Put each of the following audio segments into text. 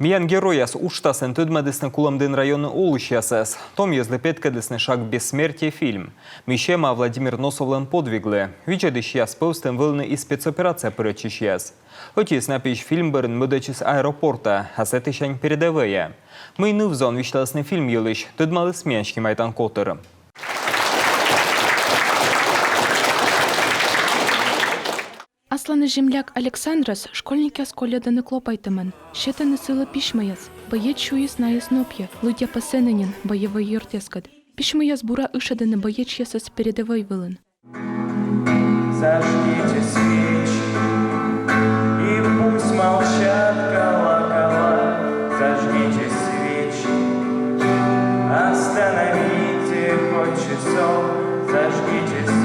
Миян герояс уштасын төдмәдісні Куламдын районы олышясыз. Том езлепеткадысны шаг бессмертия фильм. Мишема Владимир Носовлан подвиглы. Вичадыш яс повстен вылны и спецоперация пырачиш яс. Хотис напиш фильм бырын мыдачыз аэропорта, а сетышань передовая. Мыйны в зон вишталысны фильм елыш, төдмалы сменшки майтан котыры. Асланы земляк Александрас школьники сколяданы клопайтымын. Шетаны сылы пишмаяс. Бае чуис наес нопья. Лудя пасенынин, боевой юртескад. Пишмаяс бура ышаданы бае чьясас передовой вылын. Зажгите свечи, и пусть молчат колокола. Зажгите свечи, остановите хоть часов. Зажгите свечи.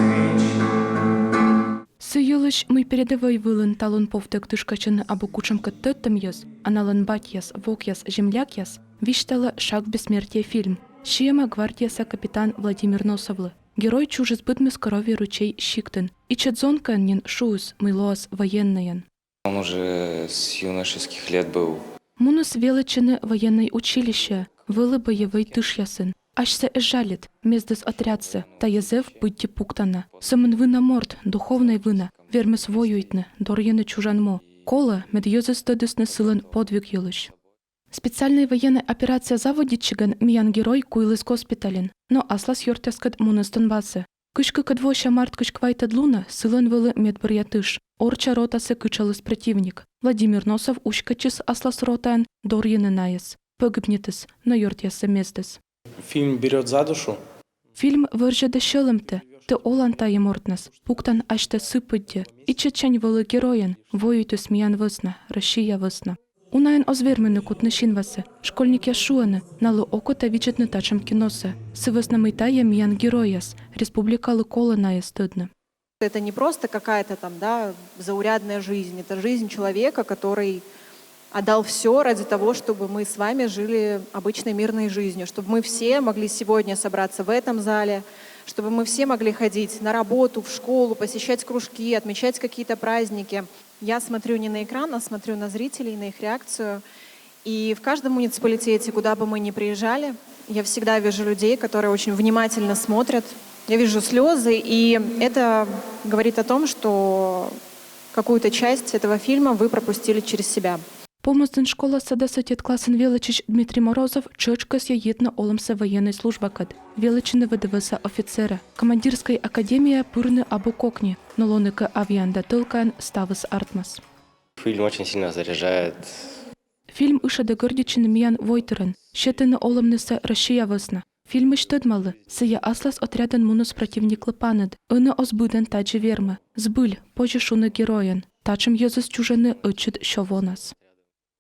Сыйылыш мы передовой вылын талон повтек тышкачыны або кучамка төттым яс, аналан батьяс, вокяс, земляк яс, виштала шаг бессмертия фильм. Шиема гвардияса капитан Владимир Носовлы. Герой чужез бытмы скоровий ручей щиктен. И чадзонка нин шуус, мылоас военныян. Он уже с юношеских лет был. Мунус величины военной училище, вылы боевой тышьясын. Ашся эжалит, мездес отрядся, та язев будьте пуктана. Самын вына морд, духовной вына, вермес воюйтны, дорьены чужанмо. Кола мед йозес тыдысны сылын подвиг юлыш. Специальная военная операция заводитчиган миян герой куйлыс госпиталин, но аслас йортяскад мунас Донбассы. Кышкы кадвоща март кышквайта длуна сылын вылы медбарьятыш. Орча ротасы кычалыс противник. Владимир Носов ушкачыс аслас ротаен дорьены наес. Погибнетыс, но йортясы мездес. Фильм берет за душу. Фильм выржеде шылымты, ты оланта емортнас, пуктан аште сыпыдде, и чечень вылы героен, воюйтус миян высна, Россия высна. Унайын озвермены кутны шинвасы, школьники шуаны, налы окота вичетны тачам киносы, сывысна мытая миян герояс, республикалы колы наестыдны. Это не просто какая-то там, заурядная жизнь, это жизнь человека, который отдал все ради того, чтобы мы с вами жили обычной мирной жизнью, чтобы мы все могли сегодня собраться в этом зале, чтобы мы все могли ходить на работу, в школу, посещать кружки, отмечать какие-то праздники. Я смотрю не на экран, а смотрю на зрителей, на их реакцию. И в каждом муниципалитете, куда бы мы ни приезжали, я всегда вижу людей, которые очень внимательно смотрят. Я вижу слезы, и это говорит о том, что какую-то часть этого фильма вы пропустили через себя. Помозден школа садасотет классен величич Дмитрий Морозов чечкас яетна олымса военной службакад, величины ВДВС офицера, командирской академия пырны або кокни, noloника авианда тылкан ставыс артмас. Фильм очень сильно заряжает. Фильм ышады гордичины миян войтерен, щетыны олымныса Россия высна. Фильмы штыдмалы, сыя аслас отрядан мунус противник лыпанад, ыны озбыдан таджи вермы, сбыль, позже шуны героен, тачым езус чужаны ычыд шовонас.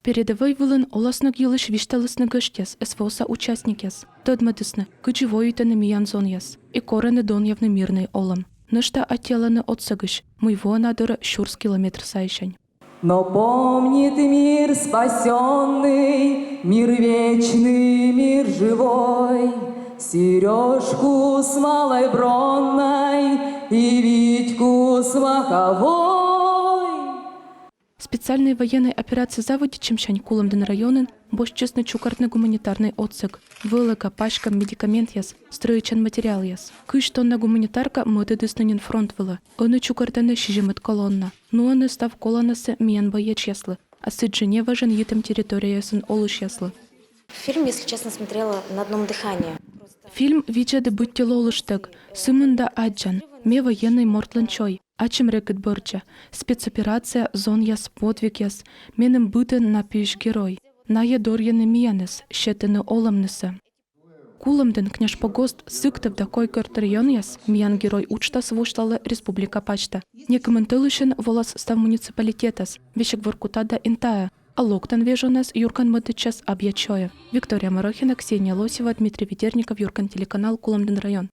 Передовой вылын оласнык йылыш вишталысны гыштяс, эсвоса участникяс. Төдмәдісні, күджі воюйтаны миян зоньяс, и корены доньявны мирный олым. Нышта отеланы отсыгыш, мыйво надыры шурс километр сайшань. Но помнит мир спасенный, мир вечный, мир живой, Сережку с малой бронной и Витьку с маховой. Специальной военной операции заводичем шань Куламдын районын бош честный чукартны гуманитарный отсык. Вылыка, пачка, медикамент яс, строичан материал яс. Кыш тонна гуманитарка мыды дыснынин фронт вылы. Оны чукартаны шижимыт колонна. Ну оны став колонасы миян боеч яслы. А сыт жене важен етым территория ясын олыш яслы. Фильм, если честно, смотрела на одном дыхании. Фильм «Виджады будьте лолыштык», «Сымында аджан», «Ме военный мортланчой», «Ачым рекет бырча», «Спецоперация», «Зон яс», «Подвиг яс», «Менем бытын напиш герой», «Ная дорьяны миянес», «Щетыны олымнысы». Куламдын княж погост сыктыв да койкырт район яс, миян герой учта свошталы республика пачта. Некымын тылышын волас став муниципалитетас, вешек воркутада интая, а локтан вежонас Юркан Мытычас Абьячоев. Виктория Марохина, Ксения Лосева, Дмитрий Ведерников, Юркан телеканал Куламдын район.